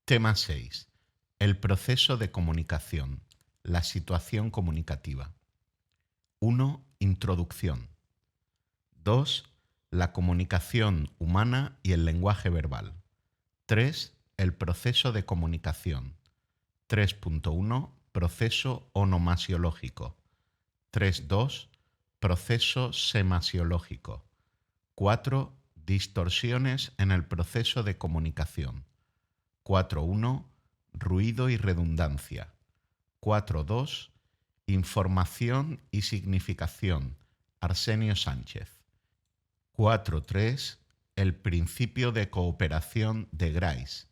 Tema 6. El proceso de comunicación. La situación comunicativa. 1. Introducción. 2. La comunicación humana y el lenguaje verbal. 3. El proceso de comunicación. 3.1. Proceso onomasiológico. 3.2. Proceso semasiológico. 4. Distorsiones en el proceso de comunicación. 4.1. Ruido y redundancia. 4.2. Información y significación. Arsenio Sánchez. 4.3. El principio de cooperación de Grice.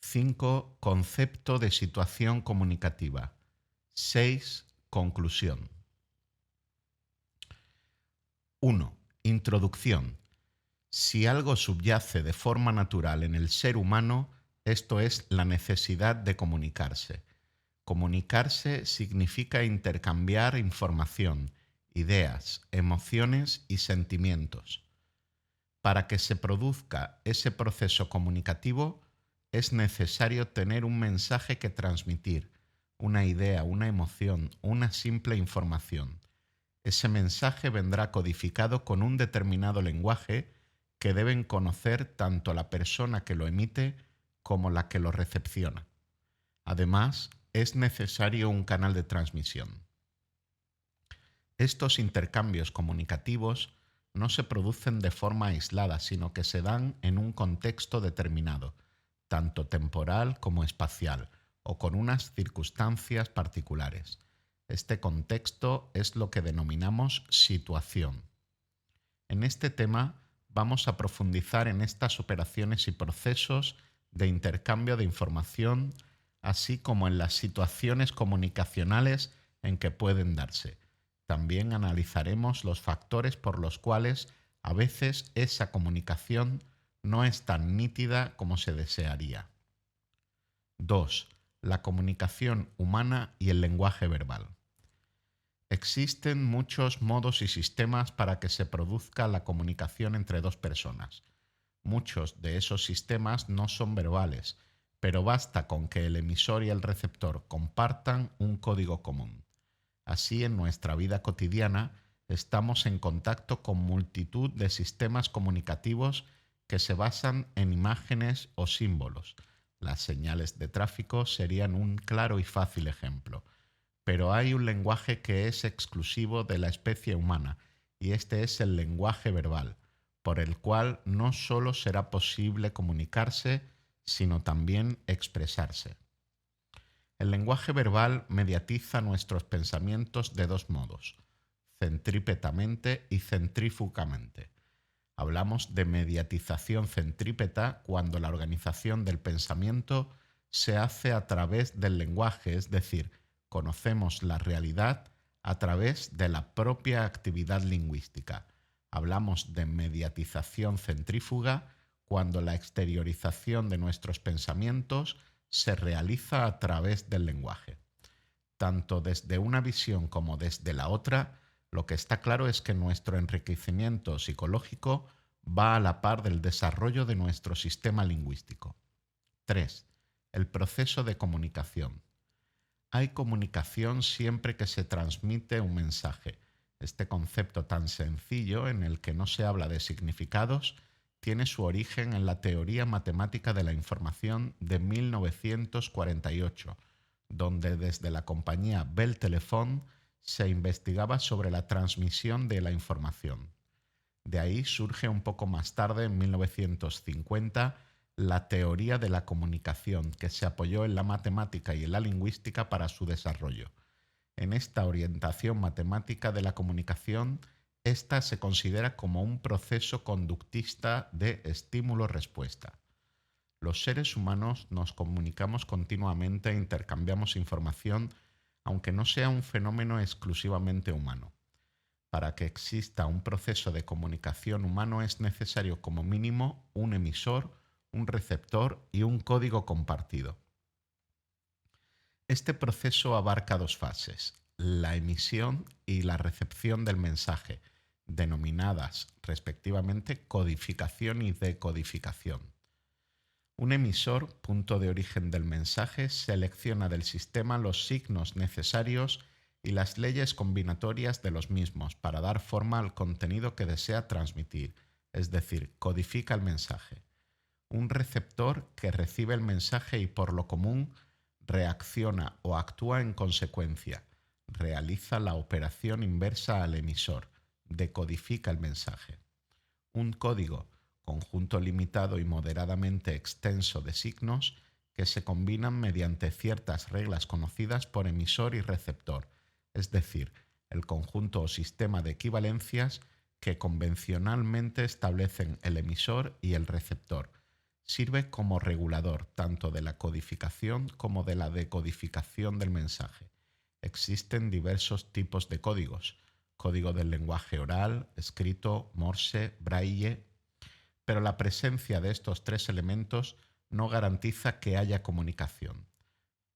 5. Concepto de situación comunicativa. 6. Conclusión. 1. Introducción. Si algo subyace de forma natural en el ser humano, esto es la necesidad de comunicarse. Comunicarse significa intercambiar información, ideas, emociones y sentimientos. Para que se produzca ese proceso comunicativo, es necesario tener un mensaje que transmitir, una idea, una emoción, una simple información. Ese mensaje vendrá codificado con un determinado lenguaje que deben conocer tanto la persona que lo emite como la que lo recepciona. Además, es necesario un canal de transmisión. Estos intercambios comunicativos no se producen de forma aislada, sino que se dan en un contexto determinado, tanto temporal como espacial, o con unas circunstancias particulares. Este contexto es lo que denominamos situación. En este tema vamos a profundizar en estas operaciones y procesos de intercambio de información, así como en las situaciones comunicacionales en que pueden darse. También analizaremos los factores por los cuales a veces esa comunicación no es tan nítida como se desearía. 2. La comunicación humana y el lenguaje verbal. Existen muchos modos y sistemas para que se produzca la comunicación entre dos personas. Muchos de esos sistemas no son verbales, pero basta con que el emisor y el receptor compartan un código común. Así, en nuestra vida cotidiana, estamos en contacto con multitud de sistemas comunicativos que se basan en imágenes o símbolos. Las señales de tráfico serían un claro y fácil ejemplo. Pero hay un lenguaje que es exclusivo de la especie humana, y este es el lenguaje verbal, por el cual no solo será posible comunicarse, sino también expresarse. El lenguaje verbal mediatiza nuestros pensamientos de dos modos, centrípetamente y centrífugamente. Hablamos de mediatización centrípeta cuando la organización del pensamiento se hace a través del lenguaje, es decir, conocemos la realidad a través de la propia actividad lingüística. Hablamos de mediatización centrífuga cuando la exteriorización de nuestros pensamientos se realiza a través del lenguaje. Tanto desde una visión como desde la otra, lo que está claro es que nuestro enriquecimiento psicológico va a la par del desarrollo de nuestro sistema lingüístico. 3. El proceso de comunicación. Hay comunicación siempre que se transmite un mensaje. Este concepto tan sencillo, en el que no se habla de significados, tiene su origen en la teoría matemática de la información de 1948, donde desde la compañía Bell Telephone se investigaba sobre la transmisión de la información. De ahí surge un poco más tarde, en 1950, la teoría de la comunicación, que se apoyó en la matemática y en la lingüística para su desarrollo. En esta orientación matemática de la comunicación, esta se considera como un proceso conductista de estímulo-respuesta. Los seres humanos nos comunicamos continuamente e intercambiamos información, aunque no sea un fenómeno exclusivamente humano. Para que exista un proceso de comunicación humano es necesario como mínimo un emisor, un receptor y un código compartido. Este proceso abarca dos fases, la emisión y la recepción del mensaje, denominadas respectivamente codificación y decodificación. Un emisor, punto de origen del mensaje, selecciona del sistema los signos necesarios y las leyes combinatorias de los mismos para dar forma al contenido que desea transmitir, es decir, codifica el mensaje. Un receptor que recibe el mensaje y por lo común reacciona o actúa en consecuencia, realiza la operación inversa al emisor, decodifica el mensaje. Un código, conjunto limitado y moderadamente extenso de signos que se combinan mediante ciertas reglas conocidas por emisor y receptor, es decir, el conjunto o sistema de equivalencias que convencionalmente establecen el emisor y el receptor. Sirve como regulador tanto de la codificación como de la decodificación del mensaje. Existen diversos tipos de códigos: código del lenguaje oral, escrito, Morse, Braille, pero la presencia de estos tres elementos no garantiza que haya comunicación.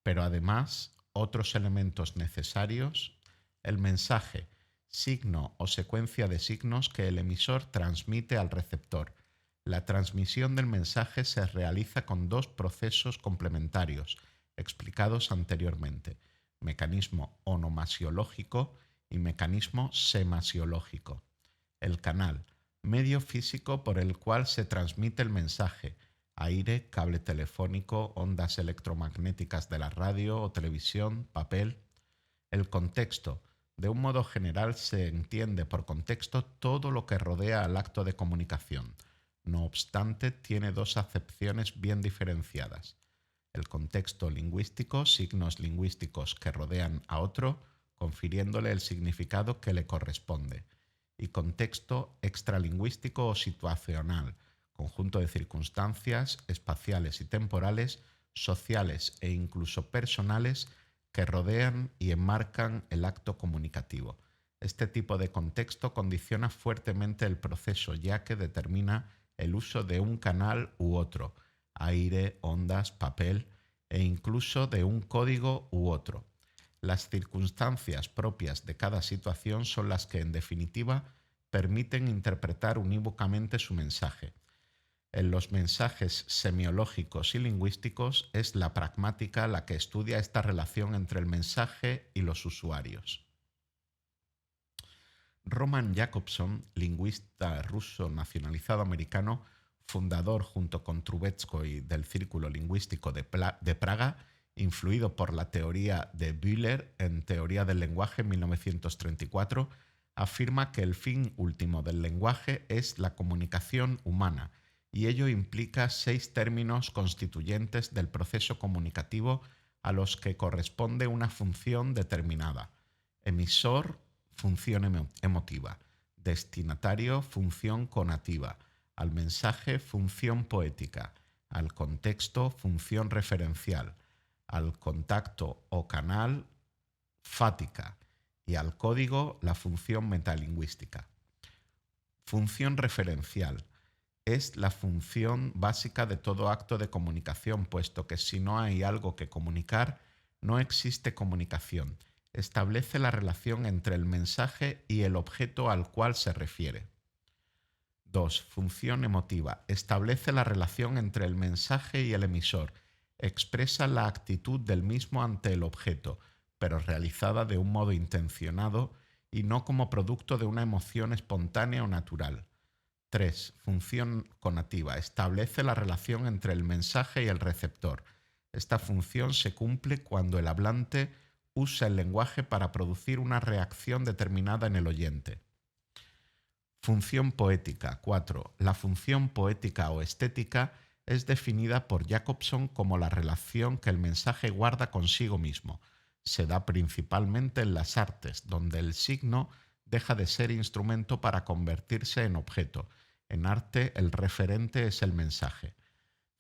Pero además, otros elementos necesarios: el mensaje, signo o secuencia de signos que el emisor transmite al receptor. La transmisión del mensaje se realiza con dos procesos complementarios, explicados anteriormente: mecanismo onomasiológico y mecanismo semasiológico. El canal, medio físico por el cual se transmite el mensaje: aire, cable telefónico, ondas electromagnéticas de la radio o televisión, papel. El contexto. De un modo general se entiende por contexto todo lo que rodea al acto de comunicación. No obstante, tiene dos acepciones bien diferenciadas: el contexto lingüístico, signos lingüísticos que rodean a otro, confiriéndole el significado que le corresponde; y contexto extralingüístico o situacional, conjunto de circunstancias espaciales y temporales, sociales e incluso personales que rodean y enmarcan el acto comunicativo. Este tipo de contexto condiciona fuertemente el proceso, ya que determina el uso de un canal u otro, aire, ondas, papel, e incluso de un código u otro. Las circunstancias propias de cada situación son las que, en definitiva, permiten interpretar unívocamente su mensaje. En los mensajes semiológicos y lingüísticos es la pragmática la que estudia esta relación entre el mensaje y los usuarios. Roman Jakobson, lingüista ruso nacionalizado americano, fundador junto con Trubetskoy del Círculo Lingüístico de Praga, influido por la teoría de Bühler en Teoría del lenguaje en 1934, afirma que el fin último del lenguaje es la comunicación humana, y ello implica 6 términos constituyentes del proceso comunicativo a los que corresponde una función determinada: emisor, función emotiva; destinatario, función conativa; al mensaje, función poética; al contexto, función referencial; al contacto o canal, fática; y al código, la función metalingüística. Función referencial. Es la función básica de todo acto de comunicación, puesto que si no hay algo que comunicar, no existe comunicación. Establece la relación entre el mensaje y el objeto al cual se refiere. 2. Función emotiva. Establece la relación entre el mensaje y el emisor. Expresa la actitud del mismo ante el objeto, pero realizada de un modo intencionado y no como producto de una emoción espontánea o natural. 3. Función conativa. Establece la relación entre el mensaje y el receptor. Esta función se cumple cuando el hablante usa el lenguaje para producir una reacción determinada en el oyente. Función poética. 4. La función poética o estética es definida por Jakobson como la relación que el mensaje guarda consigo mismo. Se da principalmente en las artes, donde el signo deja de ser instrumento para convertirse en objeto. En arte, el referente es el mensaje.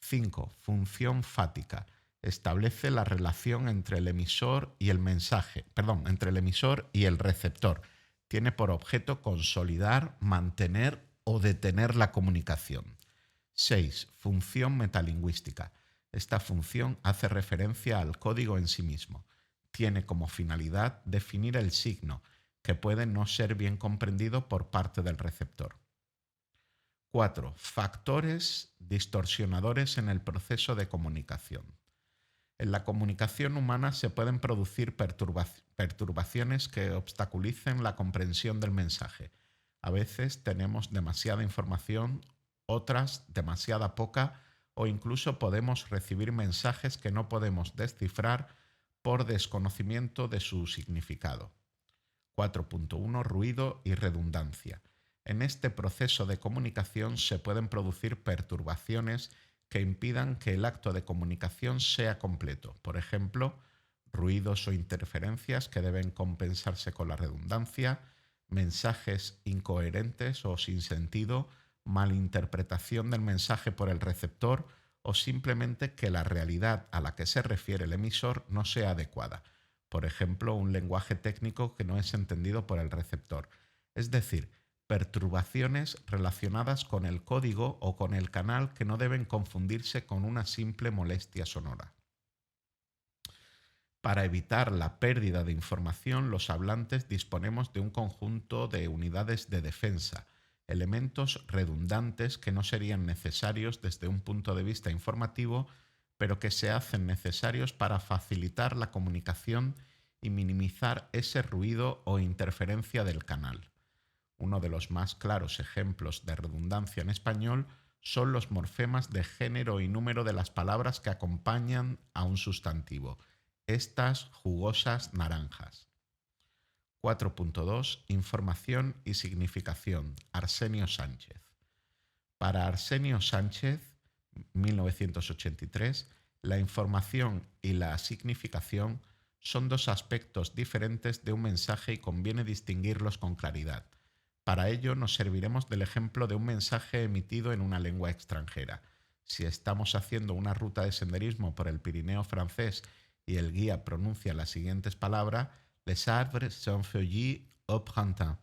5. Función fática. Establece la relación entre el emisor y el entre el emisor y el receptor. Tiene por objeto consolidar, mantener o detener la comunicación. 6. Función metalingüística. Esta función hace referencia al código en sí mismo. Tiene como finalidad definir el signo, que puede no ser bien comprendido por parte del receptor. 4. Factores distorsionadores en el proceso de comunicación. En la comunicación humana se pueden producir perturbaciones que obstaculicen la comprensión del mensaje. A veces tenemos demasiada información, otras demasiada poca, o incluso podemos recibir mensajes que no podemos descifrar por desconocimiento de su significado. 4.1. Ruido y redundancia. En este proceso de comunicación se pueden producir perturbaciones que impidan que el acto de comunicación sea completo. Por ejemplo, ruidos o interferencias que deben compensarse con la redundancia, mensajes incoherentes o sin sentido, malinterpretación del mensaje por el receptor o simplemente que la realidad a la que se refiere el emisor no sea adecuada. Por ejemplo, un lenguaje técnico que no es entendido por el receptor. Es decir, perturbaciones relacionadas con el código o con el canal que no deben confundirse con una simple molestia sonora. Para evitar la pérdida de información, los hablantes disponemos de un conjunto de unidades de defensa, elementos redundantes que no serían necesarios desde un punto de vista informativo, pero que se hacen necesarios para facilitar la comunicación y minimizar ese ruido o interferencia del canal. Uno de los más claros ejemplos de redundancia en español son los morfemas de género y número de las palabras que acompañan a un sustantivo. Estas jugosas naranjas. 4.2. Información y significación. Arsenio Sánchez. Para Arsenio Sánchez, 1983, la información y la significación son dos aspectos diferentes de un mensaje y conviene distinguirlos con claridad. Para ello nos serviremos del ejemplo de un mensaje emitido en una lengua extranjera. Si estamos haciendo una ruta de senderismo por el Pirineo francés y el guía pronuncia las siguientes palabras, les arbres sont feuillus au printemps,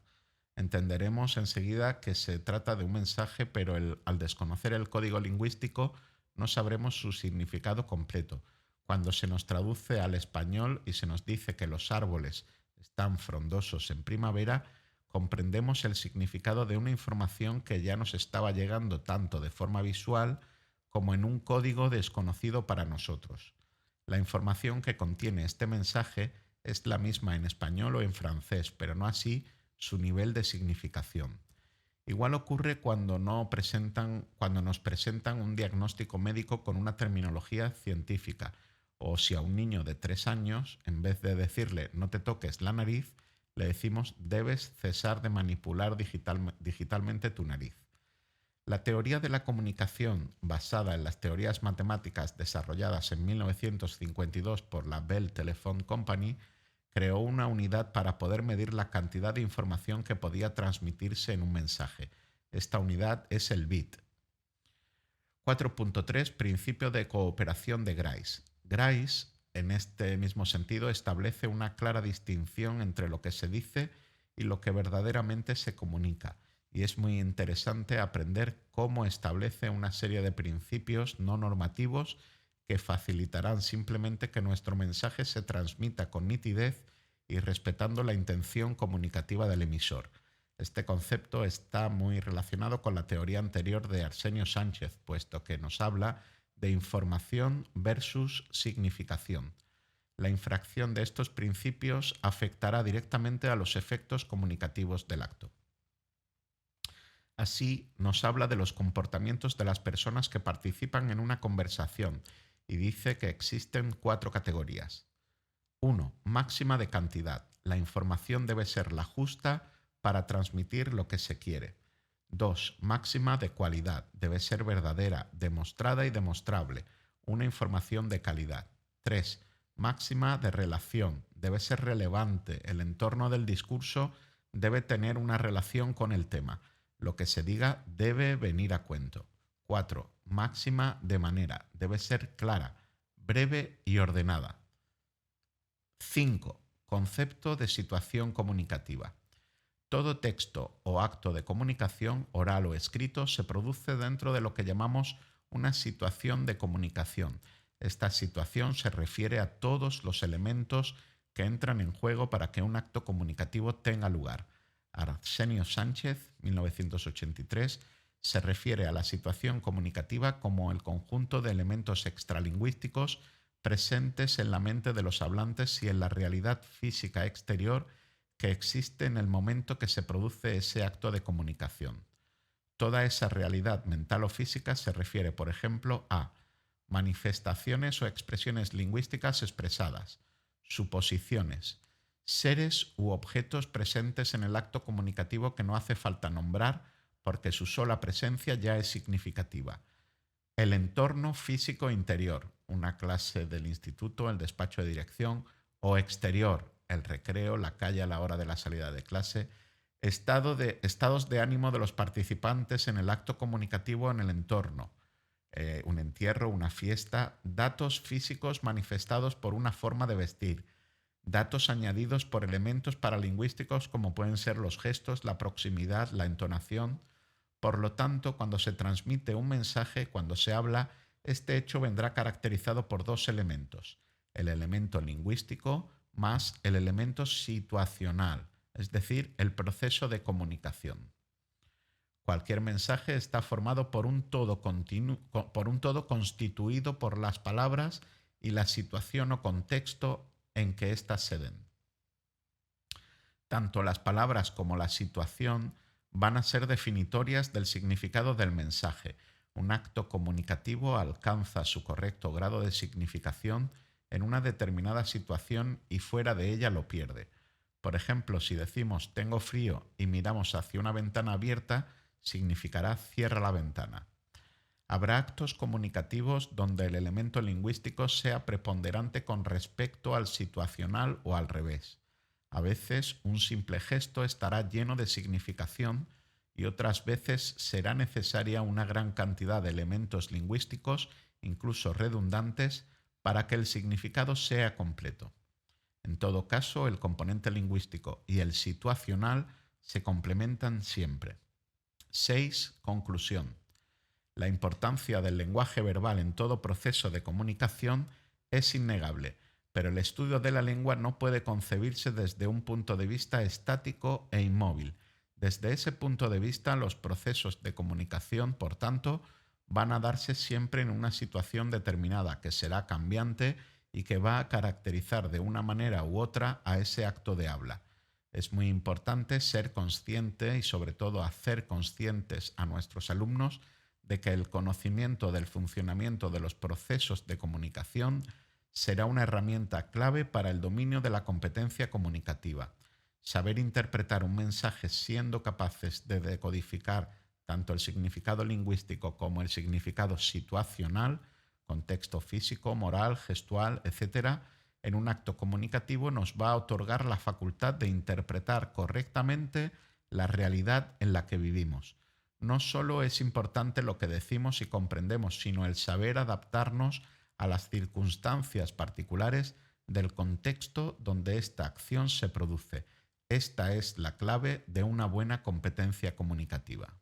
entenderemos enseguida que se trata de un mensaje, pero al desconocer el código lingüístico no sabremos su significado completo. Cuando se nos traduce al español y se nos dice que los árboles están frondosos en primavera, comprendemos el significado de una información que ya nos estaba llegando tanto de forma visual como en un código desconocido para nosotros. La información que contiene este mensaje es la misma en español o en francés, pero no así su nivel de significación. Igual ocurre cuando nos presentan un diagnóstico médico con una terminología científica, o si a un niño de 3 años, en vez de decirle no te toques la nariz, le decimos debes cesar de manipular digitalmente tu nariz. La teoría de la comunicación, basada en las teorías matemáticas desarrolladas en 1952 por la Bell Telephone Company, creó una unidad para poder medir la cantidad de información que podía transmitirse en un mensaje. Esta unidad es el bit. 4.3. Principio de cooperación de Grice. Grice, en este mismo sentido, establece una clara distinción entre lo que se dice y lo que verdaderamente se comunica, y es muy interesante aprender cómo establece una serie de principios no normativos que facilitarán simplemente que nuestro mensaje se transmita con nitidez y respetando la intención comunicativa del emisor. Este concepto está muy relacionado con la teoría anterior de Arsenio Sánchez, puesto que nos habla de información versus significación. La infracción de estos principios afectará directamente a los efectos comunicativos del acto. Así, nos habla de los comportamientos de las personas que participan en una conversación y dice que existen 4 categorías. 1. Máxima de cantidad. La información debe ser la justa para transmitir lo que se quiere. 2. Máxima de cualidad. Debe ser verdadera, demostrada y demostrable. Una información de calidad. 3. Máxima de relación. Debe ser relevante. El entorno del discurso debe tener una relación con el tema. Lo que se diga debe venir a cuento. 4. Máxima de manera. Debe ser clara, breve y ordenada. 5. Concepto de situación comunicativa. Todo texto o acto de comunicación, oral o escrito, se produce dentro de lo que llamamos una situación de comunicación. Esta situación se refiere a todos los elementos que entran en juego para que un acto comunicativo tenga lugar. Arsenio Sánchez, 1983, Se refiere a la situación comunicativa como el conjunto de elementos extralingüísticos presentes en la mente de los hablantes y en la realidad física exterior que existe en el momento que se produce ese acto de comunicación. Toda esa realidad mental o física se refiere, por ejemplo, a manifestaciones o expresiones lingüísticas expresadas, suposiciones, seres u objetos presentes en el acto comunicativo que no hace falta nombrar porque su sola presencia ya es significativa. El entorno físico interior, una clase del instituto, el despacho de dirección, o exterior, el recreo, la calle a la hora de la salida de clase, estados de ánimo de los participantes en el acto comunicativo en el entorno, un entierro, una fiesta, datos físicos manifestados por una forma de vestir, datos añadidos por elementos paralingüísticos como pueden ser los gestos, la proximidad, la entonación. Por lo tanto, cuando se transmite un mensaje, cuando se habla, este hecho vendrá caracterizado por dos elementos: el elemento lingüístico más el elemento situacional, es decir, el proceso de comunicación. Cualquier mensaje está formado por un todo constituido por las palabras y la situación o contexto en que éstas se den. Tanto las palabras como la situación van a ser definitorias del significado del mensaje. Un acto comunicativo alcanza su correcto grado de significación en una determinada situación y fuera de ella lo pierde. Por ejemplo, si decimos tengo frío y miramos hacia una ventana abierta, significará cierra la ventana. Habrá actos comunicativos donde el elemento lingüístico sea preponderante con respecto al situacional o al revés. A veces un simple gesto estará lleno de significación y otras veces será necesaria una gran cantidad de elementos lingüísticos, incluso redundantes, para que el significado sea completo. En todo caso, el componente lingüístico y el situacional se complementan siempre. 6. Conclusión. La importancia del lenguaje verbal en todo proceso de comunicación es innegable, pero el estudio de la lengua no puede concebirse desde un punto de vista estático e inmóvil. Desde ese punto de vista, los procesos de comunicación, por tanto, van a darse siempre en una situación determinada que será cambiante y que va a caracterizar de una manera u otra a ese acto de habla. Es muy importante ser consciente y sobre todo hacer conscientes a nuestros alumnos de que el conocimiento del funcionamiento de los procesos de comunicación será una herramienta clave para el dominio de la competencia comunicativa. Saber interpretar un mensaje siendo capaces de decodificar tanto el significado lingüístico como el significado situacional, contexto físico, moral, gestual, etc., en un acto comunicativo nos va a otorgar la facultad de interpretar correctamente la realidad en la que vivimos. No solo es importante lo que decimos y comprendemos, sino el saber adaptarnos a las circunstancias particulares del contexto donde esta acción se produce. Esta es la clave de una buena competencia comunicativa.